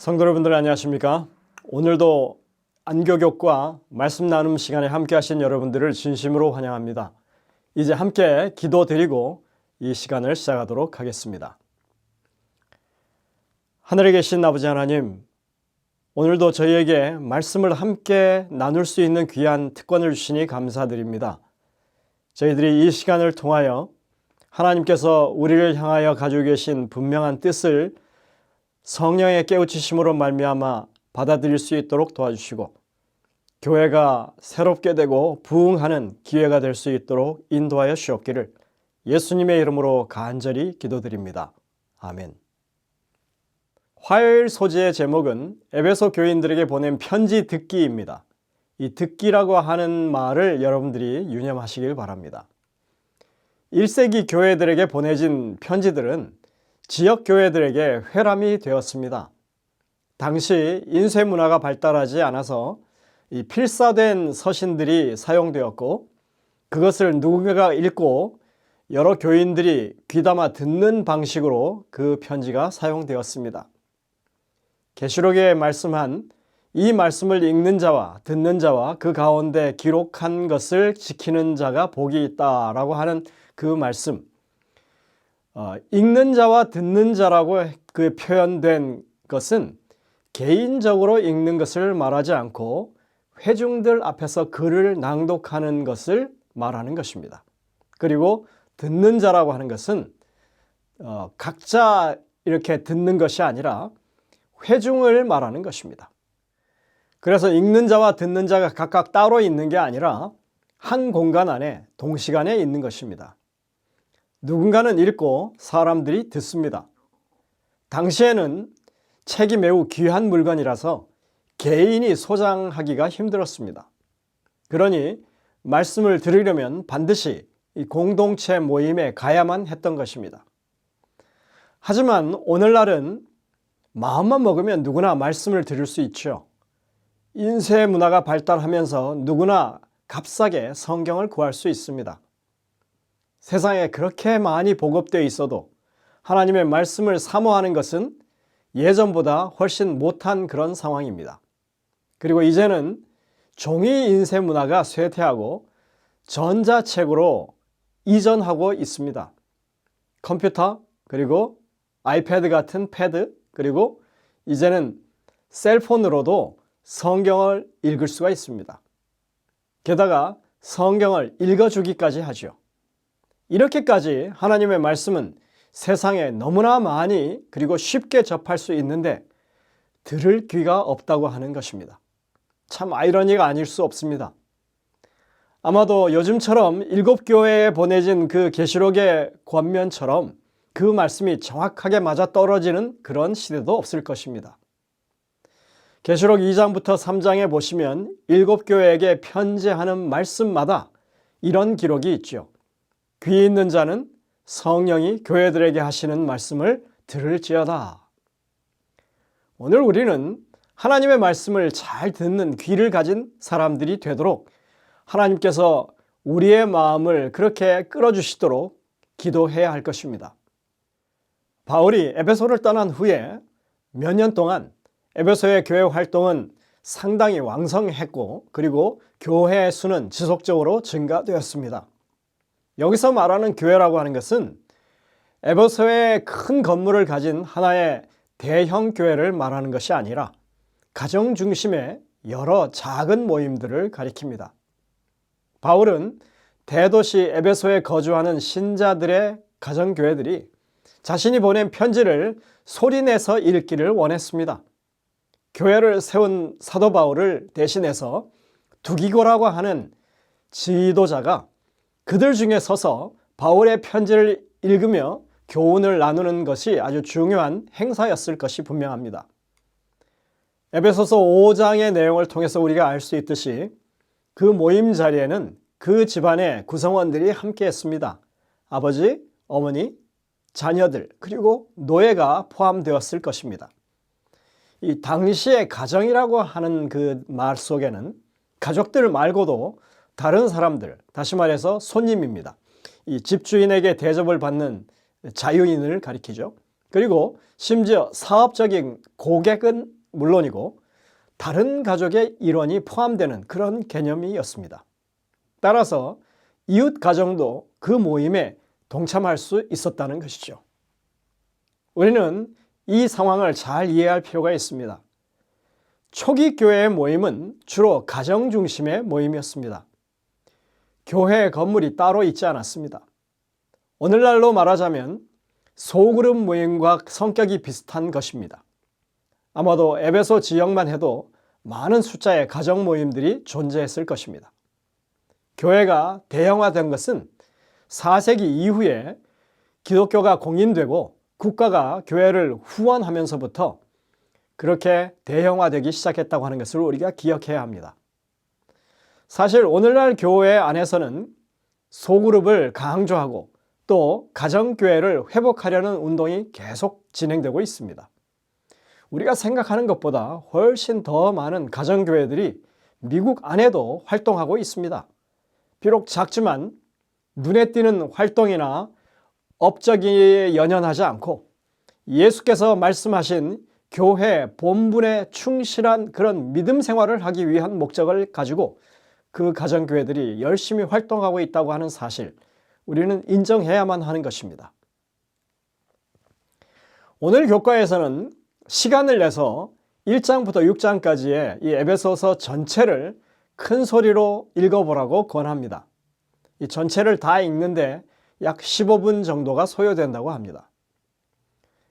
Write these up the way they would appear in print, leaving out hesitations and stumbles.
성도 여러분들 안녕하십니까? 오늘도 안교교과 말씀 나눔 시간에 함께 하신 여러분들을 진심으로 환영합니다. 이제 함께 기도드리고 이 시간을 시작하도록 하겠습니다. 하늘에 계신 아버지 하나님, 오늘도 저희에게 말씀을 함께 나눌 수 있는 귀한 특권을 주시니 감사드립니다. 저희들이 이 시간을 통하여 하나님께서 우리를 향하여 가지고 계신 분명한 뜻을 성령의 깨우치심으로 말미암아 받아들일 수 있도록 도와주시고 교회가 새롭게 되고 부흥하는 기회가 될 수 있도록 인도하여 주옵기를 예수님의 이름으로 간절히 기도드립니다. 아멘. 화요일 소재의 제목은 에베소 교인들에게 보낸 편지 듣기입니다. 이 듣기라고 하는 말을 여러분들이 유념하시길 바랍니다. 1세기 교회들에게 보내진 편지들은 지역 교회들에게 회람이 되었습니다. 당시 인쇄 문화가 발달하지 않아서 이 필사된 서신들이 사용되었고 그것을 누군가가 읽고 여러 교인들이 귀담아 듣는 방식으로 그 편지가 사용되었습니다. 계시록에 말씀한 이 말씀을 읽는 자와 듣는 자와 그 가운데 기록한 것을 지키는 자가 복이 있다라고 하는 그 말씀, 읽는 자와 듣는 자라고 그 표현된 것은 개인적으로 읽는 것을 말하지 않고 회중들 앞에서 글을 낭독하는 것을 말하는 것입니다. 그리고 듣는 자라고 하는 것은 각자 이렇게 듣는 것이 아니라 회중을 말하는 것입니다. 그래서 읽는 자와 듣는 자가 각각 따로 있는 게 아니라 한 공간 안에 동시간에 있는 것입니다. 누군가는 읽고 사람들이 듣습니다. 당시에는 책이 매우 귀한 물건이라서 개인이 소장하기가 힘들었습니다. 그러니 말씀을 들으려면 반드시 이 공동체 모임에 가야만 했던 것입니다. 하지만 오늘날은 마음만 먹으면 누구나 말씀을 들을 수 있죠. 인쇄 문화가 발달하면서 누구나 값싸게 성경을 구할 수 있습니다. 세상에 그렇게 많이 보급되어 있어도 하나님의 말씀을 사모하는 것은 예전보다 훨씬 못한 그런 상황입니다. 그리고 이제는 종이 인쇄 문화가 쇠퇴하고 전자책으로 이전하고 있습니다. 컴퓨터, 그리고 아이패드 같은 패드, 그리고 이제는 셀폰으로도 성경을 읽을 수가 있습니다. 게다가 성경을 읽어주기까지 하죠. 이렇게까지 하나님의 말씀은 세상에 너무나 많이 그리고 쉽게 접할 수 있는데 들을 귀가 없다고 하는 것입니다. 참 아이러니가 아닐 수 없습니다. 아마도 요즘처럼 7교회에 보내진 그 계시록의 권면처럼 그 말씀이 정확하게 맞아떨어지는 그런 시대도 없을 것입니다. 계시록 2장부터 3장에 보시면 7교회에게 편지하는 말씀마다 이런 기록이 있죠. 귀 있는 자는 성령이 교회들에게 하시는 말씀을 들을지어다. 오늘 우리는 하나님의 말씀을 잘 듣는 귀를 가진 사람들이 되도록 하나님께서 우리의 마음을 그렇게 끌어주시도록 기도해야 할 것입니다. 바울이 에베소를 떠난 후에 몇 년 동안 에베소의 교회 활동은 상당히 왕성했고 그리고 교회 수는 지속적으로 증가되었습니다. 여기서 말하는 교회라고 하는 것은 에베소의 큰 건물을 가진 하나의 대형 교회를 말하는 것이 아니라 가정 중심의 여러 작은 모임들을 가리킵니다. 바울은 대도시 에베소에 거주하는 신자들의 가정교회들이 자신이 보낸 편지를 소리내서 읽기를 원했습니다. 교회를 세운 사도 바울을 대신해서 두기고라고 하는 지도자가 그들 중에 서서 바울의 편지를 읽으며 교훈을 나누는 것이 아주 중요한 행사였을 것이 분명합니다. 에베소서 5장의 내용을 통해서 우리가 알 수 있듯이 그 모임 자리에는 그 집안의 구성원들이 함께 했습니다. 아버지, 어머니, 자녀들, 그리고 노예가 포함되었을 것입니다. 이 당시의 가정이라고 하는 그 말 속에는 가족들 말고도 다른 사람들, 다시 말해서 손님입니다. 이 집주인에게 대접을 받는 자유인을 가리키죠. 그리고 심지어 사업적인 고객은 물론이고 다른 가족의 일원이 포함되는 그런 개념이었습니다. 따라서 이웃 가정도 그 모임에 동참할 수 있었다는 것이죠. 우리는 이 상황을 잘 이해할 필요가 있습니다. 초기 교회의 모임은 주로 가정 중심의 모임이었습니다. 교회 건물이 따로 있지 않았습니다. 오늘날로 말하자면 소그룹 모임과 성격이 비슷한 것입니다. 아마도 에베소 지역만 해도 많은 숫자의 가정 모임들이 존재했을 것입니다. 교회가 대형화된 것은 4세기 이후에 기독교가 공인되고 국가가 교회를 후원하면서부터 그렇게 대형화되기 시작했다고 하는 것을 우리가 기억해야 합니다. 사실 오늘날 교회 안에서는 소그룹을 강조하고 또 가정교회를 회복하려는 운동이 계속 진행되고 있습니다. 우리가 생각하는 것보다 훨씬 더 많은 가정교회들이 미국 안에도 활동하고 있습니다. 비록 작지만 눈에 띄는 활동이나 업적에 연연하지 않고 예수께서 말씀하신 교회 본분에 충실한 그런 믿음 생활을 하기 위한 목적을 가지고 그 가정교회들이 열심히 활동하고 있다고 하는 사실, 우리는 인정해야만 하는 것입니다. 오늘 교과에서는 시간을 내서 1장부터 6장까지의 이 에베소서 전체를 큰 소리로 읽어보라고 권합니다. 이 전체를 다 읽는데 약 15분 정도가 소요된다고 합니다.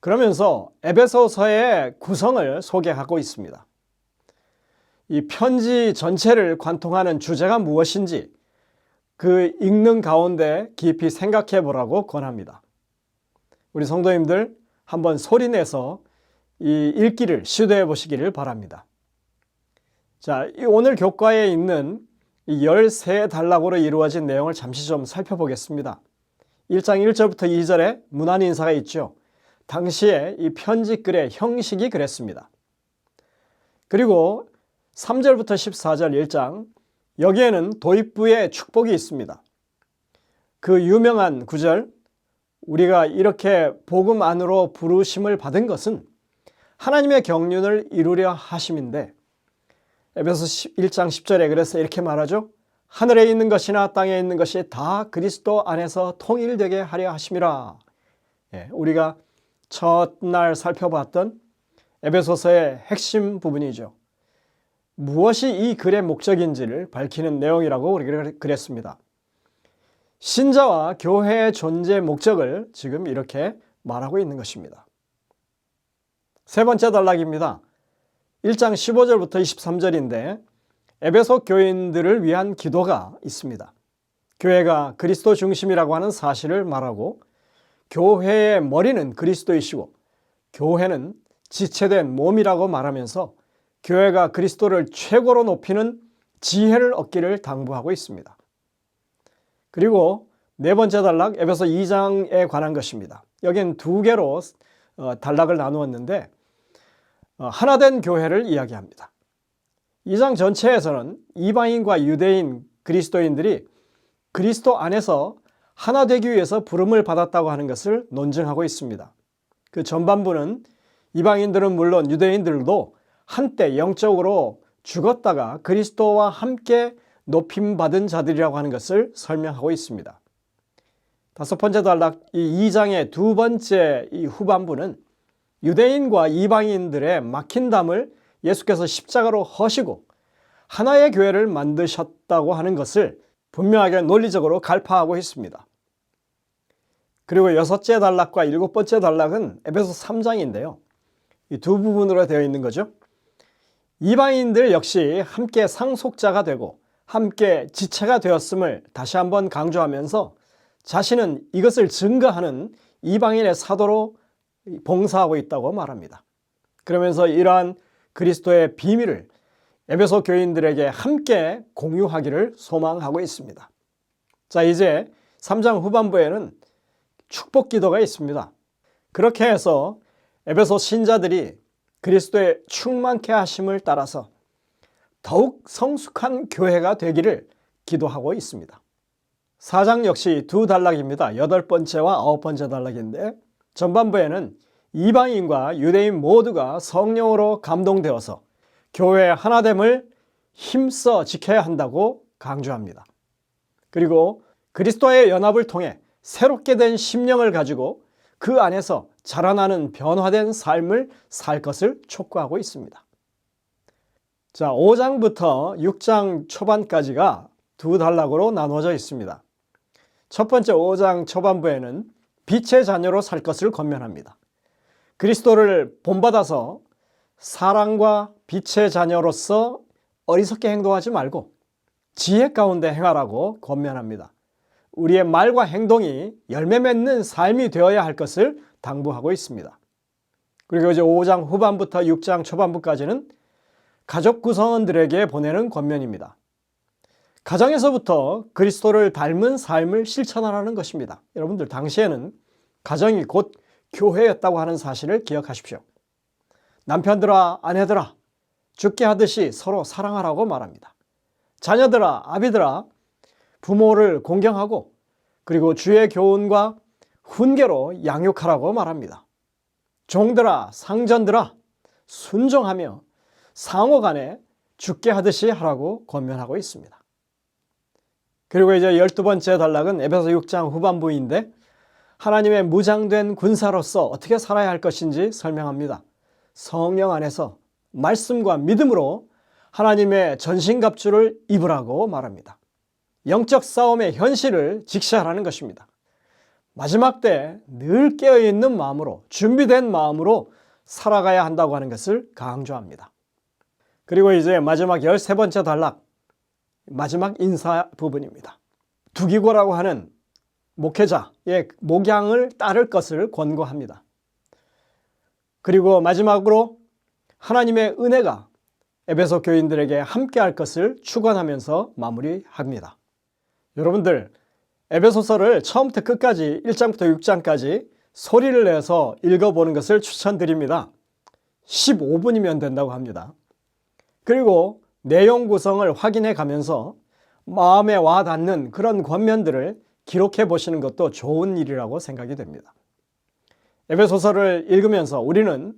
그러면서 에베소서의 구성을 소개하고 있습니다. 이 편지 전체를 관통하는 주제가 무엇인지 그 읽는 가운데 깊이 생각해 보라고 권합니다. 우리 성도님들 한번 소리내서 이 읽기를 시도해 보시기를 바랍니다. 자, 오늘 교과에 있는 이 13단락으로 이루어진 내용을 잠시 좀 살펴보겠습니다. 1장 1절부터 2절에 문안 인사가 있죠. 당시에 이 편지글의 형식이 그랬습니다. 그리고 3절부터 14절 1장, 여기에는 도입부의 축복이 있습니다. 그 유명한 구절, 우리가 이렇게 복음 안으로 부르심을 받은 것은 하나님의 경륜을 이루려 하심인데, 에베소 1장 10절에 그래서 이렇게 말하죠. 하늘에 있는 것이나 땅에 있는 것이 다 그리스도 안에서 통일되게 하려 하심이라. 우리가 첫날 살펴봤던 에베소서의 핵심 부분이죠. 무엇이 이 글의 목적인지를 밝히는 내용이라고 우리가 그랬습니다. 신자와 교회의 존재 목적을 지금 이렇게 말하고 있는 것입니다. 세 번째 단락입니다. 1장 15절부터 23절인데 에베소 교인들을 위한 기도가 있습니다. 교회가 그리스도 중심이라고 하는 사실을 말하고 교회의 머리는 그리스도이시고 교회는 지체된 몸이라고 말하면서 교회가 그리스도를 최고로 높이는 지혜를 얻기를 당부하고 있습니다. 그리고 네 번째 단락 에베소 2장에 관한 것입니다. 여기는 두 개로 단락을 나누었는데 하나된 교회를 이야기합니다. 2장 전체에서는 이방인과 유대인 그리스도인들이 그리스도 안에서 하나 되기 위해서 부름을 받았다고 하는 것을 논증하고 있습니다. 그 전반부는 이방인들은 물론 유대인들도 한때 영적으로 죽었다가 그리스도와 함께 높임받은 자들이라고 하는 것을 설명하고 있습니다. 다섯 번째 단락 이 2장의 두 번째 이 후반부는 유대인과 이방인들의 막힌 담을 예수께서 십자가로 허시고 하나의 교회를 만드셨다고 하는 것을 분명하게 논리적으로 갈파하고 있습니다. 그리고 여섯째 단락과 일곱 번째 단락은 에베소 3장인데요. 이 두 부분으로 되어 있는 거죠. 이방인들 역시 함께 상속자가 되고 함께 지체가 되었음을 다시 한번 강조하면서 자신은 이것을 증거하는 이방인의 사도로 봉사하고 있다고 말합니다. 그러면서 이러한 그리스도의 비밀을 에베소 교인들에게 함께 공유하기를 소망하고 있습니다. 자, 이제 3장 후반부에는 축복 기도가 있습니다. 그렇게 해서 에베소 신자들이 그리스도의 충만케 하심을 따라서 더욱 성숙한 교회가 되기를 기도하고 있습니다. 4장 역시 두 단락입니다. 8번째와 9번째 단락인데 전반부에는 이방인과 유대인 모두가 성령으로 감동되어서 교회의 하나됨을 힘써 지켜야 한다고 강조합니다. 그리고 그리스도의 연합을 통해 새롭게 된 심령을 가지고 그 안에서 자라나는 변화된 삶을 살 것을 촉구하고 있습니다. 자, 5장부터 6장 초반까지가 두 단락으로 나누어져 있습니다. 첫 번째 5장 초반부에는 빛의 자녀로 살 것을 권면합니다. 그리스도를 본받아서 사랑과 빛의 자녀로서 어리석게 행동하지 말고 지혜 가운데 행하라고 권면합니다. 우리의 말과 행동이 열매 맺는 삶이 되어야 할 것을 당부하고 있습니다. 그리고 이제 5장 후반부터 6장 초반부까지는 가족 구성원들에게 보내는 권면입니다. 가정에서부터 그리스도를 닮은 삶을 실천하라는 것입니다. 여러분들, 당시에는 가정이 곧 교회였다고 하는 사실을 기억하십시오. 남편들아, 아내들아, 죽게 하듯이 서로 사랑하라고 말합니다. 자녀들아, 아비들아, 부모를 공경하고 그리고 주의 교훈과 훈계로 양육하라고 말합니다. 종들아, 상전들아, 순종하며 상호 간에 죽게 하듯이 하라고 권면하고 있습니다. 그리고 이제 12번째 단락은 에베소 6장 후반부인데 하나님의 무장된 군사로서 어떻게 살아야 할 것인지 설명합니다. 성령 안에서 말씀과 믿음으로 하나님의 전신갑주를 입으라고 말합니다. 영적 싸움의 현실을 직시하라는 것입니다. 마지막 때 늘 깨어있는 마음으로, 준비된 마음으로 살아가야 한다고 하는 것을 강조합니다. 그리고 이제 마지막 13번째 단락, 마지막 인사 부분입니다. 두기고라고 하는 목회자의 목양을 따를 것을 권고합니다. 그리고 마지막으로 하나님의 은혜가 에베소 교인들에게 함께할 것을 축원하면서 마무리합니다. 여러분들, 에베소서를 처음부터 끝까지 1장부터 6장까지 소리를 내서 읽어보는 것을 추천드립니다. 15분이면 된다고 합니다. 그리고 내용 구성을 확인해 가면서 마음에 와 닿는 그런 권면들을 기록해 보시는 것도 좋은 일이라고 생각이 됩니다. 에베소서를 읽으면서 우리는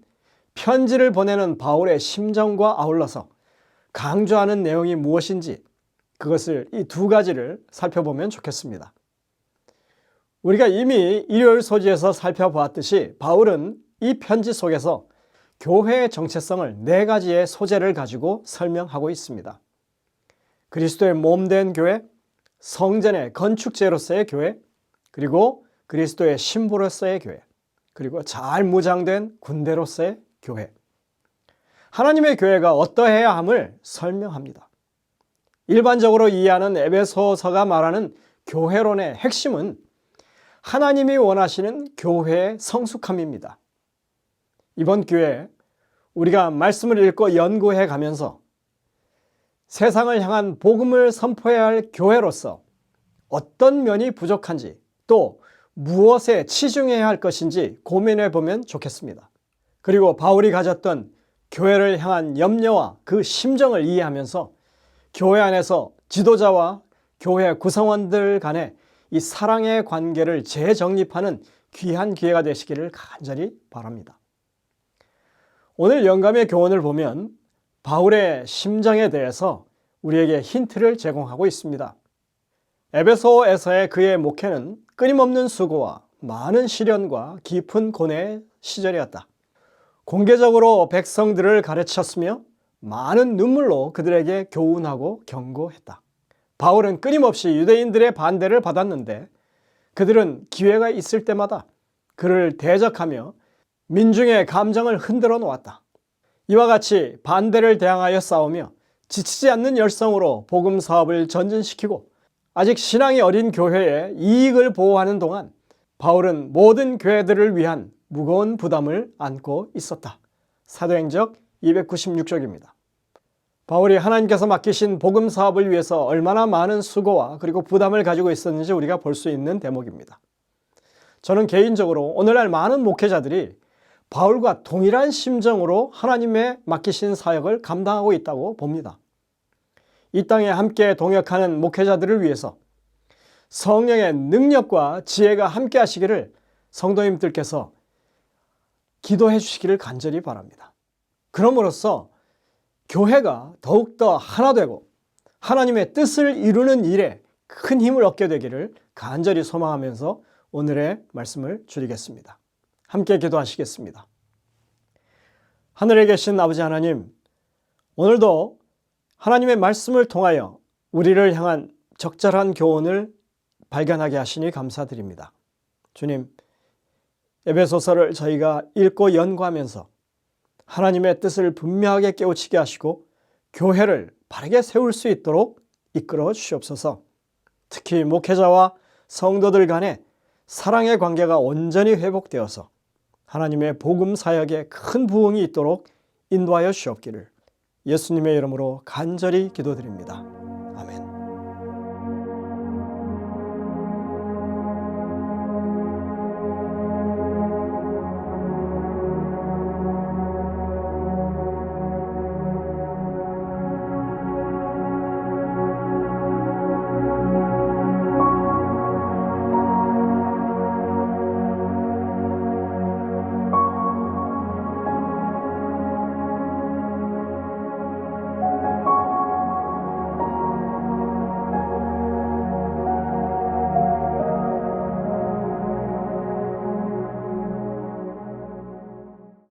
편지를 보내는 바울의 심정과 아울러서 강조하는 내용이 무엇인지 그것을 이 두 가지를 살펴보면 좋겠습니다. 우리가 이미 일요일 소지에서 살펴보았듯이 바울은 이 편지 속에서 교회의 정체성을 네 가지의 소재를 가지고 설명하고 있습니다. 그리스도의 몸된 교회, 성전의 건축제로서의 교회, 그리고 그리스도의 신부로서의 교회, 그리고 잘 무장된 군대로서의 교회. 하나님의 교회가 어떠해야 함을 설명합니다. 일반적으로 이해하는 에베소서가 말하는 교회론의 핵심은 하나님이 원하시는 교회의 성숙함입니다. 이번 기회에 우리가 말씀을 읽고 연구해 가면서 세상을 향한 복음을 선포해야 할 교회로서 어떤 면이 부족한지 또 무엇에 치중해야 할 것인지 고민해 보면 좋겠습니다. 그리고 바울이 가졌던 교회를 향한 염려와 그 심정을 이해하면서 교회 안에서 지도자와 교회 구성원들 간의 이 사랑의 관계를 재정립하는 귀한 기회가 되시기를 간절히 바랍니다. 오늘 영감의 교훈을 보면 바울의 심정에 대해서 우리에게 힌트를 제공하고 있습니다. 에베소에서의 그의 목회는 끊임없는 수고와 많은 시련과 깊은 고뇌의 시절이었다. 공개적으로 백성들을 가르쳤으며 많은 눈물로 그들에게 교훈하고 경고했다. 바울은 끊임없이 유대인들의 반대를 받았는데 그들은 기회가 있을 때마다 그를 대적하며 민중의 감정을 흔들어 놓았다. 이와 같이 반대를 대항하여 싸우며 지치지 않는 열성으로 복음 사업을 전진시키고 아직 신앙이 어린 교회의 이익을 보호하는 동안 바울은 모든 교회들을 위한 무거운 부담을 안고 있었다. 사도행적 296쪽입니다. 바울이 하나님께서 맡기신 복음 사업을 위해서 얼마나 많은 수고와 그리고 부담을 가지고 있었는지 우리가 볼 수 있는 대목입니다. 저는 개인적으로 오늘날 많은 목회자들이 바울과 동일한 심정으로 하나님의 맡기신 사역을 감당하고 있다고 봅니다. 이 땅에 함께 동역하는 목회자들을 위해서 성령의 능력과 지혜가 함께 하시기를 성도님들께서 기도해 주시기를 간절히 바랍니다. 그럼으로써 교회가 더욱더 하나 되고 하나님의 뜻을 이루는 일에 큰 힘을 얻게 되기를 간절히 소망하면서 오늘의 말씀을 줄이겠습니다. 함께 기도하시겠습니다. 하늘에 계신 아버지 하나님, 오늘도 하나님의 말씀을 통하여 우리를 향한 적절한 교훈을 발견하게 하시니 감사드립니다. 주님, 에베소서를 저희가 읽고 연구하면서 하나님의 뜻을 분명하게 깨우치게 하시고 교회를 바르게 세울 수 있도록 이끌어 주시옵소서. 특히 목회자와 성도들 간의 사랑의 관계가 온전히 회복되어서 하나님의 복음 사역에 큰 부흥이 있도록 인도하여 주옵기를 예수님의 이름으로 간절히 기도드립니다.